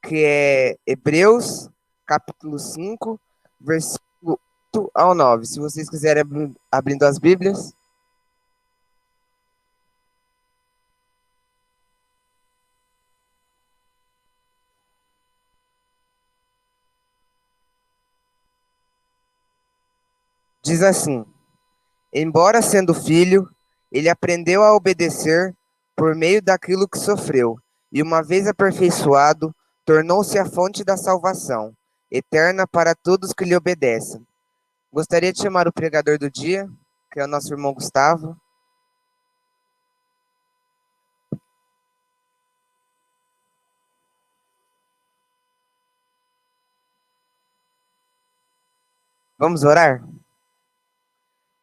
que é Hebreus, capítulo 5, versículo 8 ao 9. Se vocês quiserem abrindo as Bíblias. Diz assim: embora sendo filho, ele aprendeu a obedecer por meio daquilo que sofreu, e uma vez aperfeiçoado, tornou-se a fonte da salvação, eterna para todos que lhe obedecem. Gostaria de chamar o pregador do dia, que é o nosso irmão Gustavo. Vamos orar?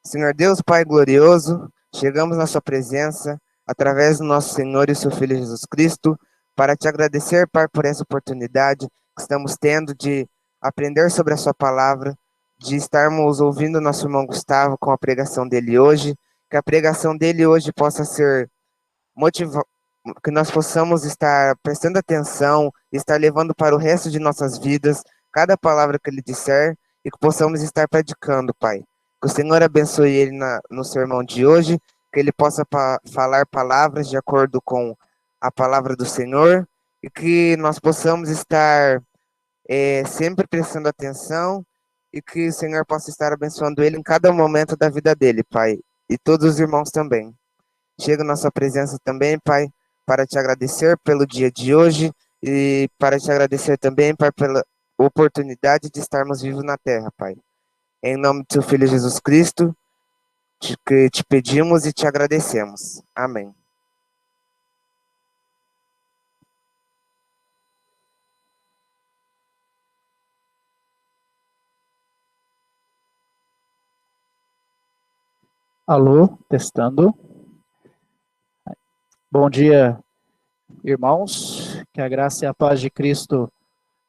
Senhor Deus, Pai glorioso, chegamos na sua presença, através do nosso Senhor e seu Filho Jesus Cristo, para te agradecer, Pai, por essa oportunidade que estamos tendo de aprender sobre a sua palavra, de estarmos ouvindo nosso irmão Gustavo com a pregação dele hoje, que a pregação dele hoje possa ser que nós possamos estar prestando atenção, estar levando para o resto de nossas vidas cada palavra que ele disser e que possamos estar praticando, Pai. Que o Senhor abençoe ele no sermão de hoje, que ele possa falar palavras de acordo com a palavra do Senhor e que nós possamos estar sempre prestando atenção e que o Senhor possa estar abençoando ele em cada momento da vida dele, Pai, e todos os irmãos também. Chego na sua presença também, Pai, para te agradecer pelo dia de hoje e para te agradecer também, Pai, pela oportunidade de estarmos vivos na terra, Pai. Em nome do seu Filho Jesus Cristo, que te pedimos e te agradecemos. Amém. Alô, testando. Bom dia, irmãos. Que a graça e a paz de Cristo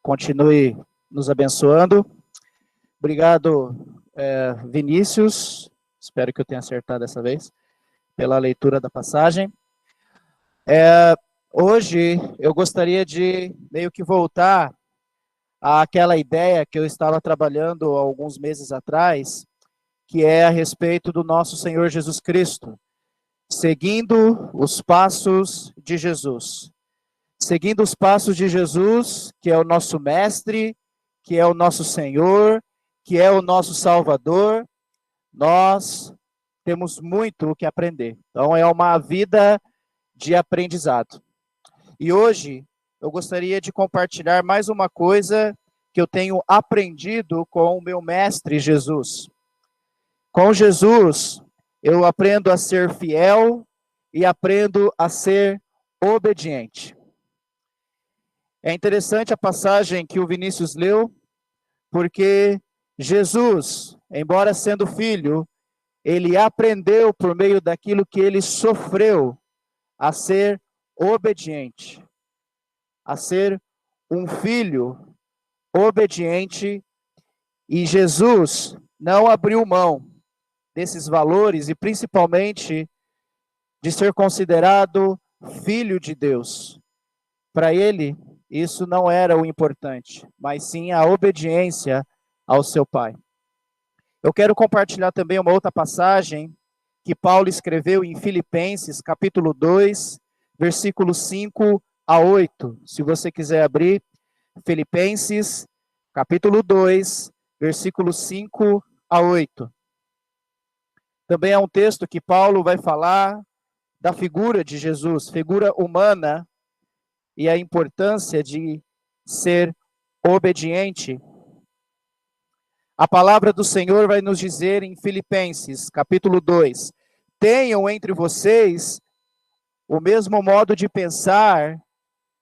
continue nos abençoando. Obrigado, Vinícius. Espero que eu tenha acertado dessa vez, pela leitura da passagem. Hoje eu gostaria de meio que voltar àquela ideia que eu estava trabalhando alguns meses atrás, que é a respeito do nosso Senhor Jesus Cristo. Seguindo os passos de Jesus. Seguindo os passos de Jesus, que é o nosso mestre, que é o nosso Senhor, que é o nosso Salvador, nós temos muito o que aprender. Então, é uma vida de aprendizado. E hoje, eu gostaria de compartilhar mais uma coisa que eu tenho aprendido com o meu mestre Jesus. Com Jesus, eu aprendo a ser fiel e aprendo a ser obediente. É interessante a passagem que o Vinícius leu, porque Jesus, embora sendo filho, ele aprendeu por meio daquilo que ele sofreu a ser obediente, a ser um filho obediente, e Jesus não abriu mão desses valores e principalmente de ser considerado filho de Deus. Para ele, isso não era o importante, mas sim a obediência ao seu pai. Eu quero compartilhar também uma outra passagem que Paulo escreveu em Filipenses, capítulo 2, versículos 5 a 8. Se você quiser abrir, Filipenses, capítulo 2, versículos 5 a 8. Também é um texto que Paulo vai falar da figura de Jesus, figura humana, e a importância de ser obediente. A palavra do Senhor vai nos dizer em Filipenses, capítulo 2, tenham entre vocês o mesmo modo de pensar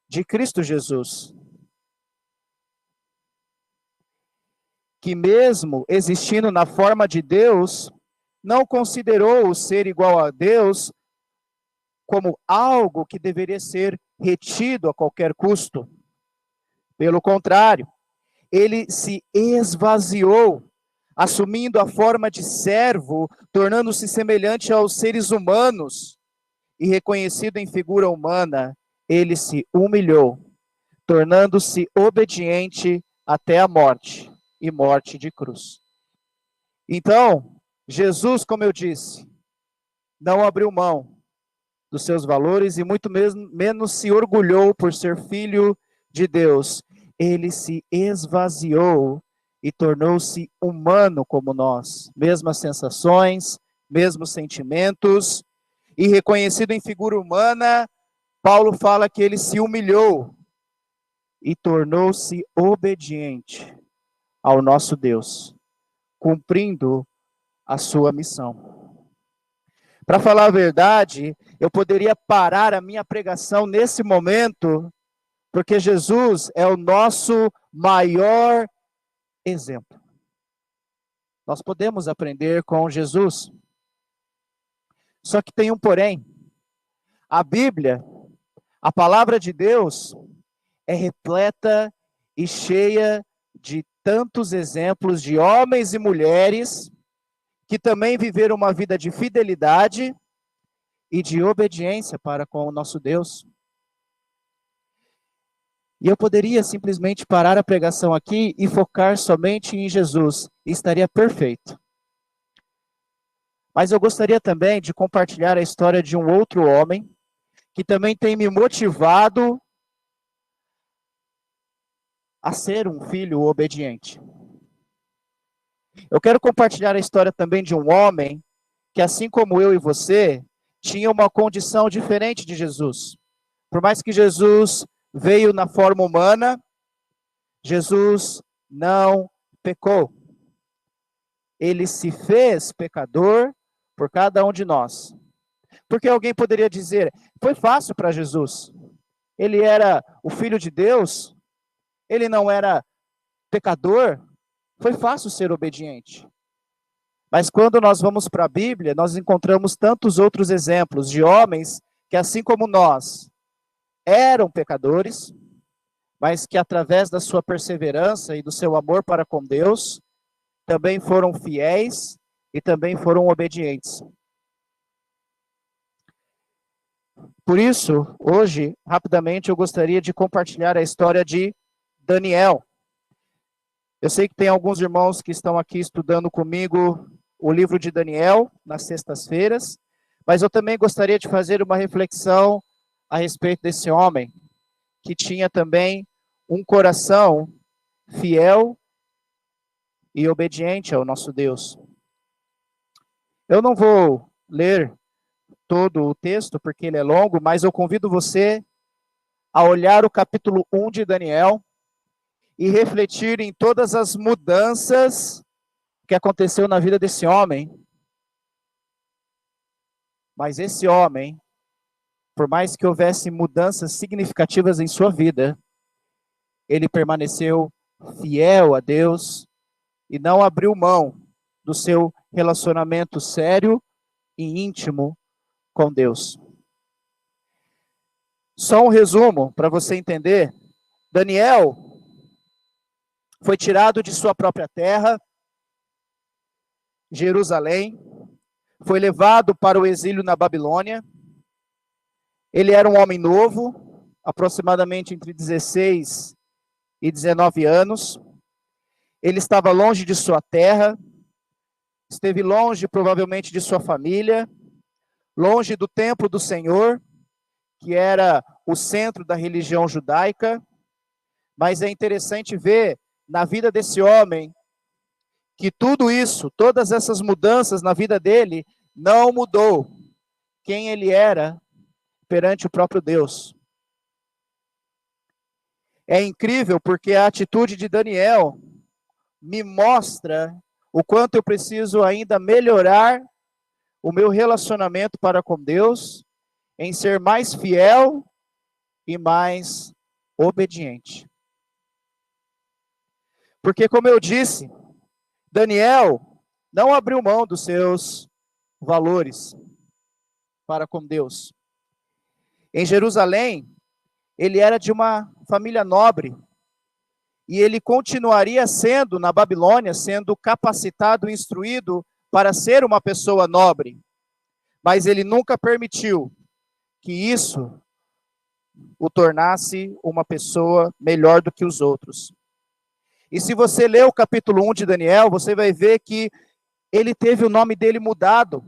de Cristo Jesus, que mesmo existindo na forma de Deus, não considerou o ser igual a Deus como algo que deveria ser retido a qualquer custo. Pelo contrário, ele se esvaziou, assumindo a forma de servo, tornando-se semelhante aos seres humanos, e reconhecido em figura humana, ele se humilhou, tornando-se obediente até a morte, e morte de cruz. Então, Jesus, como eu disse, não abriu mão dos seus valores e muito menos se orgulhou por ser filho de Deus. Ele se esvaziou e tornou-se humano como nós, mesmas sensações, mesmos sentimentos, e reconhecido em figura humana, Paulo fala que ele se humilhou e tornou-se obediente ao nosso Deus, cumprindo a sua missão. Para falar a verdade, eu poderia parar a minha pregação nesse momento, porque Jesus é o nosso maior exemplo. Nós podemos aprender com Jesus. Só que tem um porém. A Bíblia, a palavra de Deus, é repleta e cheia de tantos exemplos de homens e mulheres que também viveram uma vida de fidelidade e de obediência para com o nosso Deus. E eu poderia simplesmente parar a pregação aqui e focar somente em Jesus, e estaria perfeito. Mas eu gostaria também de compartilhar a história de um outro homem, que também tem me motivado a ser um filho obediente. Eu quero compartilhar a história também de um homem que, assim como eu e você, tinha uma condição diferente de Jesus. Por mais que Jesus veio na forma humana, Jesus não pecou. Ele se fez pecador por cada um de nós. Porque alguém poderia dizer, foi fácil para Jesus. Ele era o Filho de Deus, ele não era pecador, foi fácil ser obediente. Mas quando nós vamos para a Bíblia, nós encontramos tantos outros exemplos de homens que, assim como nós, eram pecadores, mas que através da sua perseverança e do seu amor para com Deus, também foram fiéis e também foram obedientes. Por isso, hoje, rapidamente, eu gostaria de compartilhar a história de Daniel. Eu sei que tem alguns irmãos que estão aqui estudando comigo o livro de Daniel, nas sextas-feiras, mas eu também gostaria de fazer uma reflexão a respeito desse homem, que tinha também um coração fiel e obediente ao nosso Deus. Eu não vou ler todo o texto, porque ele é longo, mas eu convido você a olhar o capítulo 1 de Daniel e refletir em todas as mudanças que aconteceu na vida desse homem. Mas esse homem, por mais que houvesse mudanças significativas em sua vida, ele permaneceu fiel a Deus e não abriu mão do seu relacionamento sério e íntimo com Deus. Só um resumo para você entender. Daniel foi tirado de sua própria terra, Jerusalém, foi levado para o exílio na Babilônia. Ele era um homem novo, aproximadamente entre 16 e 19 anos. Ele estava longe de sua terra, esteve longe provavelmente de sua família, longe do templo do Senhor, que era o centro da religião judaica. Mas é interessante ver na vida desse homem que tudo isso, todas essas mudanças na vida dele, não mudou quem ele era perante o próprio Deus. É incrível porque a atitude de Daniel me mostra o quanto eu preciso ainda melhorar o meu relacionamento para com Deus, em ser mais fiel e mais obediente. Porque, como eu disse, Daniel não abriu mão dos seus valores para com Deus. Em Jerusalém, ele era de uma família nobre, e ele continuaria sendo, na Babilônia, sendo capacitado e instruído para ser uma pessoa nobre. Mas ele nunca permitiu que isso o tornasse uma pessoa melhor do que os outros. E se você ler o capítulo 1 de Daniel, você vai ver que ele teve o nome dele mudado.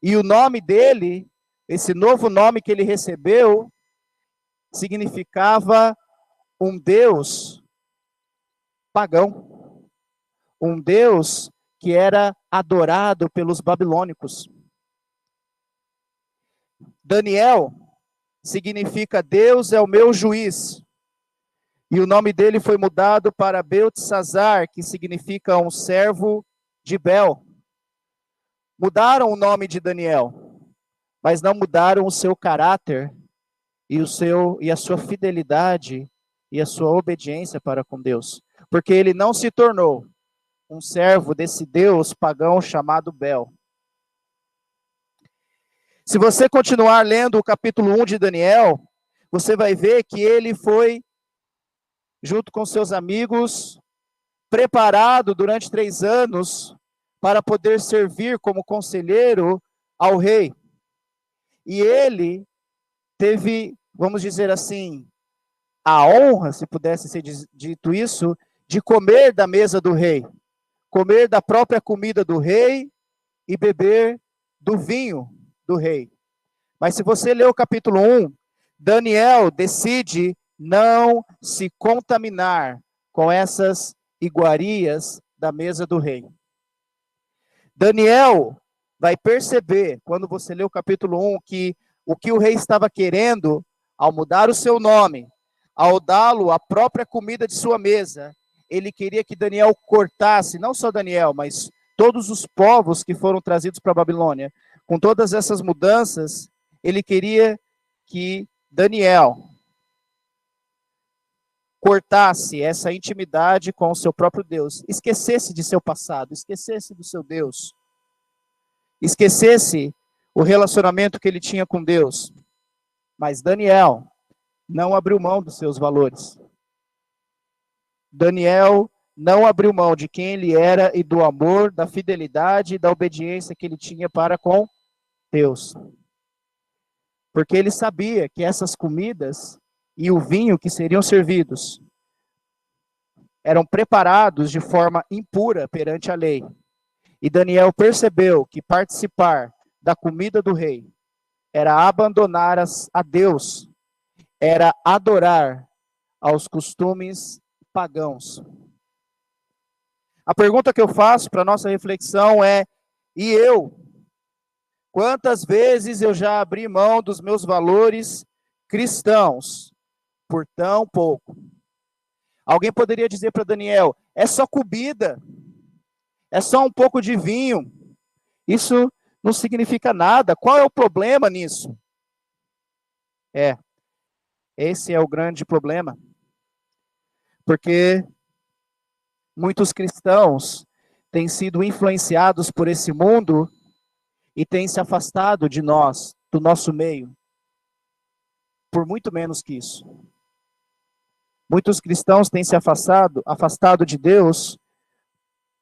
E o nome dele, esse novo nome que ele recebeu, significava um Deus pagão. Um Deus que era adorado pelos babilônicos. Daniel significa Deus é o meu juiz. E o nome dele foi mudado para Beltesazar, que significa um servo de Bel. Mudaram o nome de Daniel, mas não mudaram o seu caráter e a sua fidelidade e a sua obediência para com Deus. Porque ele não se tornou um servo desse Deus pagão chamado Bel. Se você continuar lendo o capítulo 1 de Daniel, você vai ver que ele foi, junto com seus amigos, preparado durante 3 anos para poder servir como conselheiro ao rei. E ele teve, vamos dizer assim, a honra, se pudesse ser dito isso, de comer da mesa do rei, comer da própria comida do rei e beber do vinho do rei. Mas se você ler o capítulo 1, Daniel decide não se contaminar com essas iguarias da mesa do rei. Daniel vai perceber, quando você lê o capítulo 1, que o que o rei estava querendo, ao mudar o seu nome, ao dá-lo a própria comida de sua mesa, ele queria que Daniel cortasse, não só Daniel, mas todos os povos que foram trazidos para a Babilônia. Com todas essas mudanças, ele queria que Daniel cortasse essa intimidade com o seu próprio Deus, esquecesse de seu passado, esquecesse do seu Deus, esquecesse o relacionamento que ele tinha com Deus. Mas Daniel não abriu mão dos seus valores. Daniel não abriu mão de quem ele era e do amor, da fidelidade e da obediência que ele tinha para com Deus. Porque ele sabia que essas comidas e o vinho que seriam servidos eram preparados de forma impura perante a lei. E Daniel percebeu que participar da comida do rei era abandonar a Deus, era adorar aos costumes pagãos. A pergunta que eu faço para a nossa reflexão é: e eu? Quantas vezes eu já abri mão dos meus valores cristãos por tão pouco? Alguém poderia dizer para Daniel: é só comida, é só um pouco de vinho, isso não significa nada, qual é o problema nisso? Esse é o grande problema, porque muitos cristãos têm sido influenciados por esse mundo e têm se afastado de nós, do nosso meio, por muito menos que isso. Muitos cristãos têm se afastado de Deus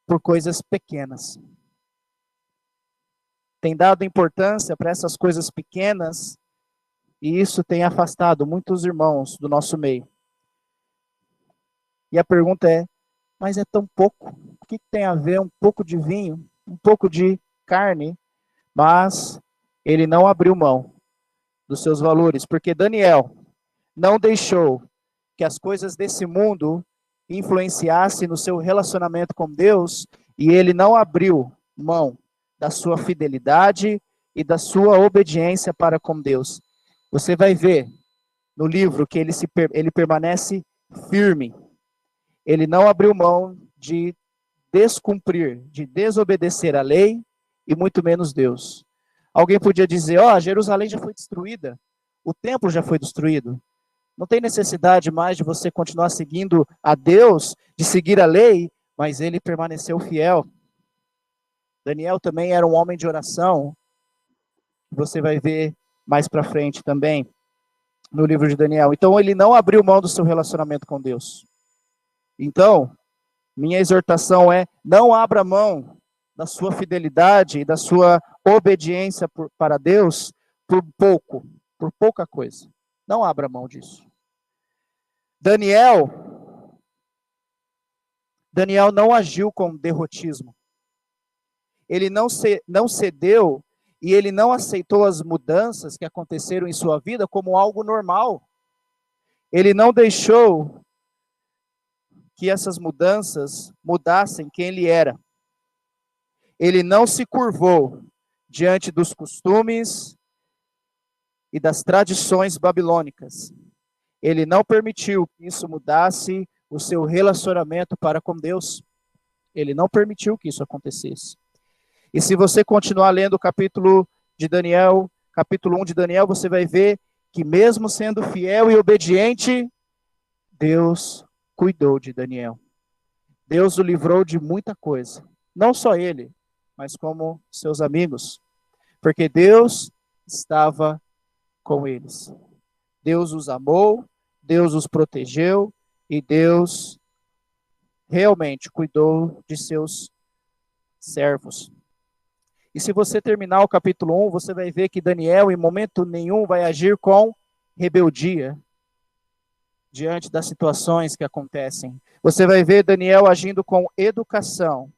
por coisas pequenas. Tem dado importância para essas coisas pequenas e isso tem afastado muitos irmãos do nosso meio. E a pergunta é: mas é tão pouco? O que tem a ver um pouco de vinho, um pouco de carne? Mas ele não abriu mão dos seus valores, porque Daniel não deixou que as coisas desse mundo influenciassem no seu relacionamento com Deus, e ele não abriu mão da sua fidelidade e da sua obediência para com Deus. Você vai ver no livro que ele permanece firme. Ele não abriu mão de descumprir, de desobedecer a lei, e muito menos Deus. Alguém podia dizer: Jerusalém já foi destruída, o templo já foi destruído. Não tem necessidade mais de você continuar seguindo a Deus, de seguir a lei, mas ele permaneceu fiel. Daniel também era um homem de oração, você vai ver mais para frente também, no livro de Daniel. Então ele não abriu mão do seu relacionamento com Deus. Então, minha exortação é: não abra mão da sua fidelidade e da sua obediência para Deus por pouca coisa. Não abra mão disso. Daniel não agiu com derrotismo. Ele não cedeu e ele não aceitou as mudanças que aconteceram em sua vida como algo normal. Ele não deixou que essas mudanças mudassem quem ele era. Ele não se curvou diante dos costumes e das tradições babilônicas. Ele não permitiu que isso mudasse o seu relacionamento para com Deus. Ele não permitiu que isso acontecesse. E se você continuar lendo o capítulo de Daniel, capítulo 1 de Daniel, você vai ver que mesmo sendo fiel e obediente, Deus cuidou de Daniel. Deus o livrou de muita coisa. Não só ele, mas como seus amigos. Porque Deus estava com eles. Deus os amou, Deus os protegeu e Deus realmente cuidou de seus servos. E se você terminar o capítulo 1, você vai ver que Daniel, em momento nenhum, vai agir com rebeldia diante das situações que acontecem. Você vai ver Daniel agindo com educação.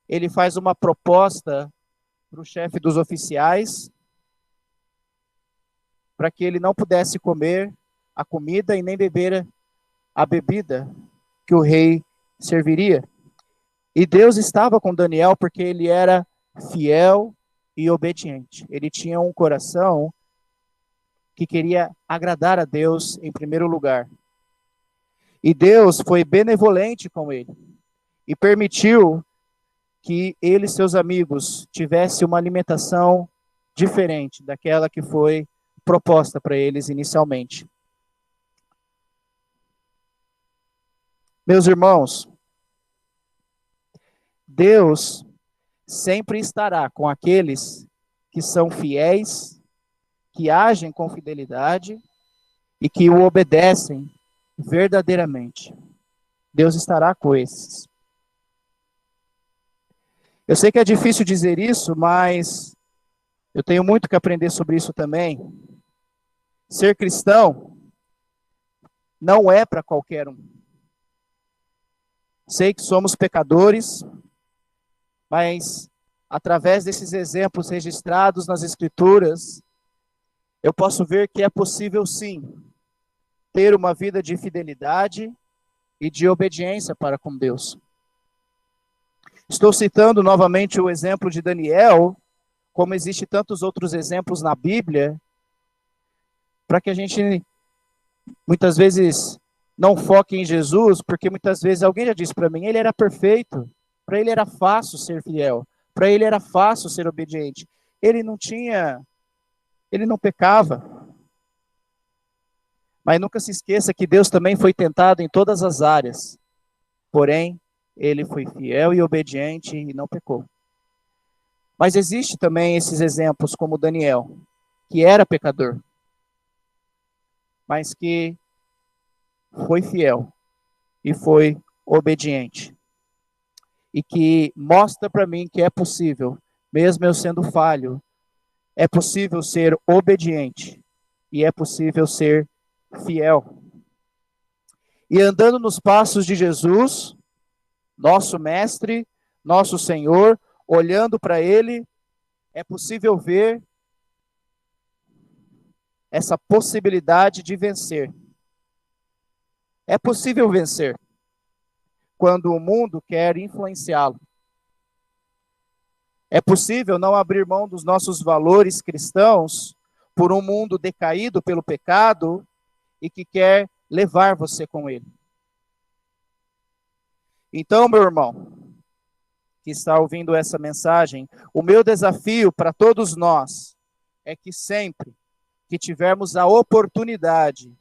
Ele faz uma proposta para o chefe dos oficiais, para que ele não pudesse comer a comida e nem beber a bebida que o rei serviria. E Deus estava com Daniel porque ele era fiel e obediente. Ele tinha um coração que queria agradar a Deus em primeiro lugar. E Deus foi benevolente com ele e permitiu que ele e seus amigos tivessem uma alimentação diferente daquela que foi proposta para eles inicialmente. Meus irmãos, Deus sempre estará com aqueles que são fiéis, que agem com fidelidade e que o obedecem verdadeiramente. Deus estará com esses. Eu sei que é difícil dizer isso, mas eu tenho muito que aprender sobre isso também. Ser cristão não é para qualquer um. Sei que somos pecadores, mas através desses exemplos registrados nas Escrituras, eu posso ver que é possível sim ter uma vida de fidelidade e de obediência para com Deus. Estou citando novamente o exemplo de Daniel, como existem tantos outros exemplos na Bíblia, para que a gente muitas vezes não foque em Jesus, porque muitas vezes alguém já disse para mim, ele era perfeito, para ele era fácil ser fiel, para ele era fácil ser obediente. Ele não pecava. Mas nunca se esqueça que Deus também foi tentado em todas as áreas. Porém, ele foi fiel e obediente e não pecou. Mas existe também esses exemplos como Daniel, que era pecador, mas que foi fiel e foi obediente. E que mostra para mim que é possível, mesmo eu sendo falho, é possível ser obediente e é possível ser fiel. E andando nos passos de Jesus, nosso mestre, nosso Senhor, olhando para ele, é possível ver essa possibilidade de vencer. É possível vencer quando o mundo quer influenciá-lo. É possível não abrir mão dos nossos valores cristãos por um mundo decaído pelo pecado e que quer levar você com ele. Então, meu irmão, que está ouvindo essa mensagem, o meu desafio para todos nós é que sempre que tivermos a oportunidade,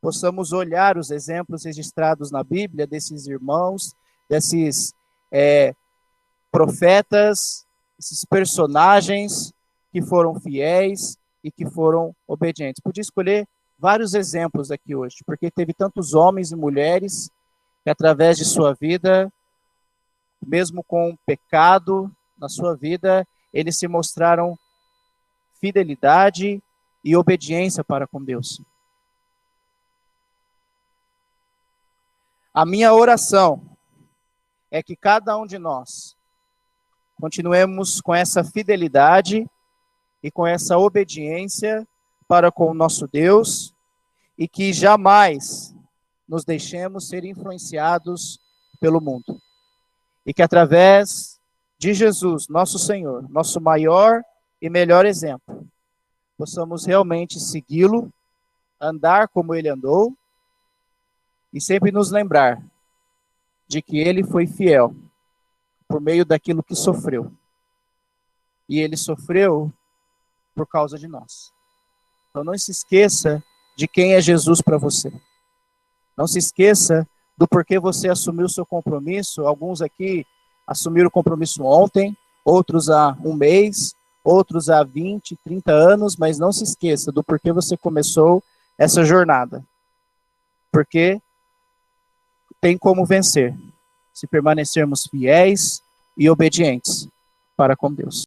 possamos olhar os exemplos registrados na Bíblia desses irmãos, desses profetas, esses personagens que foram fiéis e que foram obedientes. Podia escolher vários exemplos aqui hoje, porque teve tantos homens e mulheres que através de sua vida, mesmo com pecado na sua vida, eles se mostraram fidelidade e obediência para com Deus. A minha oração é que cada um de nós continuemos com essa fidelidade e com essa obediência para com o nosso Deus e que jamais nos deixemos ser influenciados pelo mundo. E que através de Jesus, nosso Senhor, nosso maior e melhor exemplo, possamos realmente segui-lo, andar como ele andou e sempre nos lembrar de que ele foi fiel por meio daquilo que sofreu. E ele sofreu por causa de nós. Então não se esqueça de quem é Jesus para você. Não se esqueça do porquê você assumiu o seu compromisso. Alguns aqui assumiram o compromisso ontem, outros há um mês, outros há 20, 30 anos, mas não se esqueça do porquê você começou essa jornada. Porque tem como vencer, se permanecermos fiéis e obedientes para com Deus.